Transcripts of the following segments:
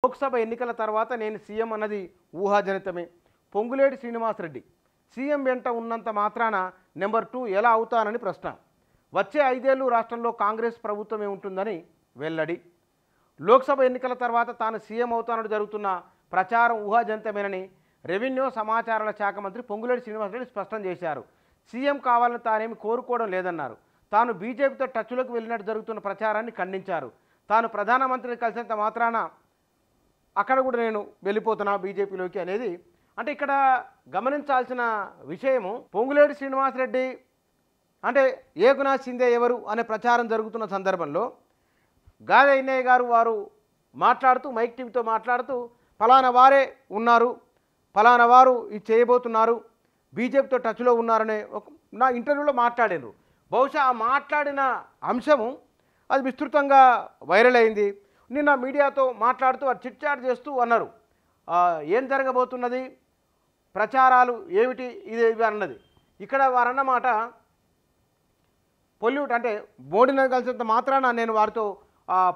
లోక్సభ ఎన్నికల తర్వాత నేను సీఎం అన్నది ఊహాజనితమే. పొంగులేటి శ్రీనివాసరెడ్డి సీఎం వెంట ఉన్నంత మాత్రాన నెంబర్ 2 ఎలా అవుతానని ప్రశ్న. వచ్చే 5 ఏళ్లు రాష్ట్రంలో కాంగ్రెస్ ప్రభుత్వమే ఉంటుందని వెల్లడి. లోక్సభ ఎన్నికల తర్వాత తాను సీఎం అవుతానని జరుగుతున్న ప్రచారం ఊహాజనితమేనని రెవెన్యూ సమాచారాల శాఖ మంత్రి పొంగులేటి శ్రీనివాసరెడ్డి స్పష్టం చేశారు. సీఎం కావాలని తానేమి కోరుకోవడం లేదన్నారు. తాను బీజేపీతో టచ్లోకి వెళ్ళినట్టు జరుగుతున్న ప్రచారాన్ని ఖండించారు. తాను ప్రధానమంత్రిని కలిసినంత మాత్రాన అక్కడ కూడా నేను వెళ్ళిపోతున్నా బీజేపీలోకి అనేది. అంటే ఇక్కడ గమనించాల్సిన విషయము, పొంగులేటి శ్రీనివాసరెడ్డి అంటే ఏకనాథ్ షిందే ఎవరు అనే ప్రచారం జరుగుతున్న సందర్భంలో గాదే ఇన్నయ్య గారు వారు మాట్లాడుతూ మైక్ టీవీతో మాట్లాడుతూ ఫలానా వారే ఉన్నారు, ఫలానా వారు ఇది చేయబోతున్నారు, బీజేపీతో టచ్లో ఉన్నారనే నా ఇంటర్వ్యూలో మాట్లాడారు. బహుశా ఆ మాట్లాడిన అంశము అది విస్తృతంగా వైరల్ అయింది. నిన్న మీడియాతో మాట్లాడుతూ వారు చిట్ చాట్ చేస్తూ అన్నారు, ఏం జరగబోతున్నది, ప్రచారాలు ఏమిటి ఇది అన్నది. ఇక్కడ వారన్నమాట పొల్యూట్ అంటే మోడీని కలిసినంత మాత్రాన నేను వారితో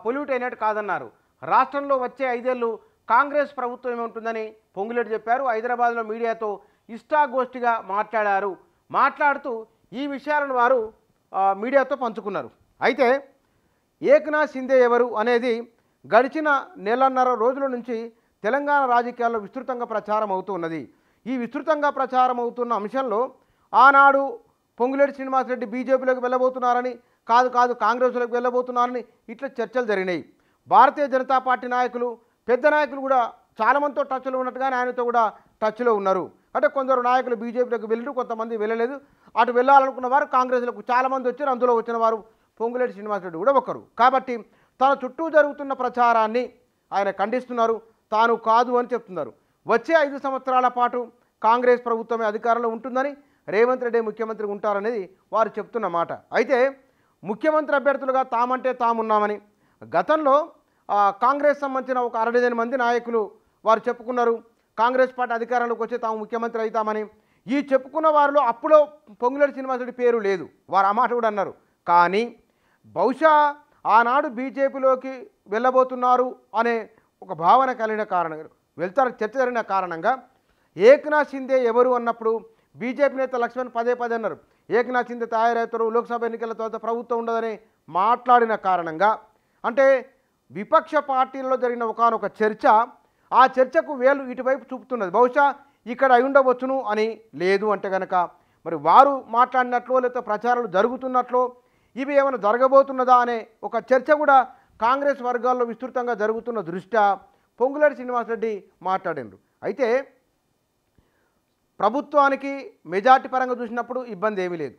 పొల్యూట్ అయినట్టు కాదన్నారు. రాష్ట్రంలో వచ్చే 5 ఏళ్ళు కాంగ్రెస్ ప్రభుత్వం ఉంటుందని పొంగులేటి చెప్పారు. హైదరాబాద్లో మీడియాతో ఇష్టాగోష్ఠిగా మాట్లాడారు. మాట్లాడుతూ ఈ విషయాలను వారు మీడియాతో పంచుకున్నారు. అయితే ఏకనాథ్ షిందే ఎవరు అనేది గడిచిన నెలన్నర రోజుల నుంచి తెలంగాణ రాజకీయాల్లో విస్తృతంగా ప్రచారం అవుతూ ఉన్నది. ఈ విస్తృతంగా ప్రచారం అవుతున్న అంశంలో ఆనాడు పొంగులేటి శ్రీనివాసరెడ్డి బీజేపీలోకి వెళ్ళబోతున్నారని, కాదు కాంగ్రెస్లోకి వెళ్ళబోతున్నారని ఇట్లా చర్చలు జరిగినాయి. భారతీయ జనతా పార్టీ నాయకులు, పెద్ద నాయకులు కూడా చాలామందితో టచ్లో ఉన్నట్టుగానే ఆయనతో కూడా టచ్లో ఉన్నారు. అంటే కొందరు నాయకులు బీజేపీలోకి వెళ్ళారు, కొంతమంది వెళ్ళలేదు. అటు వెళ్ళాలనుకున్న వారు కాంగ్రెస్లకు చాలామంది వచ్చారు. అందులో వచ్చిన వారు పొంగులేటి శ్రీనివాసరెడ్డి కూడా ఒకరు. కాబట్టి తన చుట్టూ జరుగుతున్న ప్రచారాన్ని ఆయన ఖండిస్తున్నారు. తాను కాదు అని చెప్తున్నారు. వచ్చే 5 సంవత్సరాల పాటు కాంగ్రెస్ ప్రభుత్వమే అధికారంలో ఉంటుందని, రేవంత్ రెడ్డి ముఖ్యమంత్రి ఉంటారనేది వారు చెప్తున్న మాట. అయితే ముఖ్యమంత్రి అభ్యర్థులుగా తామంటే తామున్నామని గతంలో కాంగ్రెస్ సంబంధించిన ఒక 65 మంది నాయకులు వారు చెప్పుకున్నారు. కాంగ్రెస్ పార్టీ అధికారంలోకి వచ్చి తాము ముఖ్యమంత్రి అవుతామని. ఈ చెప్పుకున్న వారిలో అప్పులో పొంగులేటి శ్రీనివాసరెడ్డి పేరు లేదు. వారు ఆ మాట కూడా అన్నారు. కానీ బహుశా ఆనాడు బీజేపీలోకి వెళ్ళబోతున్నారు అనే ఒక భావన కలిగిన కారణంగా, చర్చ జరిగిన కారణంగా ఏకనాథ్ షిందే ఎవరు అన్నప్పుడు బీజేపీ నేత లక్ష్మణ్ పదే అన్నారు, ఏకనాథ్ షిందే తయారవుతారు, లోక్సభ ఎన్నికల తర్వాత ప్రభుత్వం ఉండదని మాట్లాడిన కారణంగా, అంటే విపక్ష పార్టీలలో జరిగిన ఒకానొక చర్చ, ఆ చర్చకు వేలు ఇటువైపు చూపుతున్నది. బహుశా ఇక్కడ అయి ఉండవచ్చును అని. లేదు అంటే కనుక మరి వారు మాట్లాడినట్లో లేకపోతే ప్రచారాలు జరుగుతున్నట్లో ఇవి ఏమైనా జరగబోతున్నదా అనే ఒక చర్చ కూడా కాంగ్రెస్ వర్గాల్లో విస్తృతంగా జరుగుతున్న దృష్ట్యా పొంగులేటి శ్రీనివాసరెడ్డి మాట్లాడినారు. అయితే ప్రభుత్వానికి మెజార్టీ పరంగా చూసినప్పుడు ఇబ్బంది ఏమీ లేదు.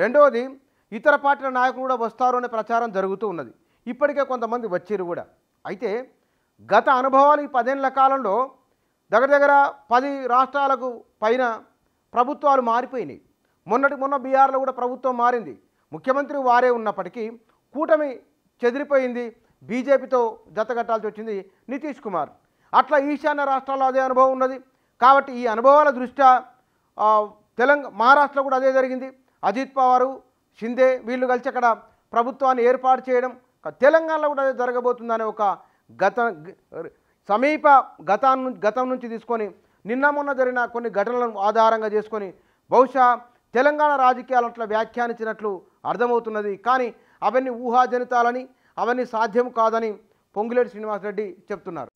రెండవది, ఇతర పార్టీల నాయకులు కూడా వస్తారు అనే ప్రచారం జరుగుతూ ఉన్నది. ఇప్పటికే కొంతమంది వచ్చారు కూడా. అయితే గత అనుభవాలు ఈ 10 ఏళ్ల కాలంలో దగ్గర 10 రాష్ట్రాలకు పైన ప్రభుత్వాలు మారిపోయినాయి. మొన్న బీహార్లో కూడా ప్రభుత్వం మారింది. ముఖ్యమంత్రి వారే ఉన్నప్పటికీ కూటమి చెదిరిపోయింది. బీజేపీతో జతగట్టాల్సి వచ్చింది నితీష్ కుమార్. అట్లా ఈశాన్య రాష్ట్రాల్లో అదే అనుభవం ఉన్నది. కాబట్టి ఈ అనుభవాల దృష్ట్యా మహారాష్ట్రలో కూడా అదే జరిగింది. అజిత్ పవారు, షిందే వీళ్ళు కలిసి అక్కడ ప్రభుత్వాన్ని ఏర్పాటు చేయడం. తెలంగాణలో కూడా అదే జరగబోతుందనే ఒక సమీప గతం నుంచి తీసుకొని నిన్న మొన్న జరిగిన కొన్ని ఘటనలను ఆధారంగా చేసుకొని బహుశా తెలంగాణ రాజకీయాలు అట్లా వ్యాఖ్యానించినట్లు అర్థమవుతున్నది. కానీ అవన్నీ ఊహాజనితాలని, అవన్నీ సాధ్యం కాదని పొంగులేటి శ్రీనివాసరెడ్డి చెప్తున్నారు.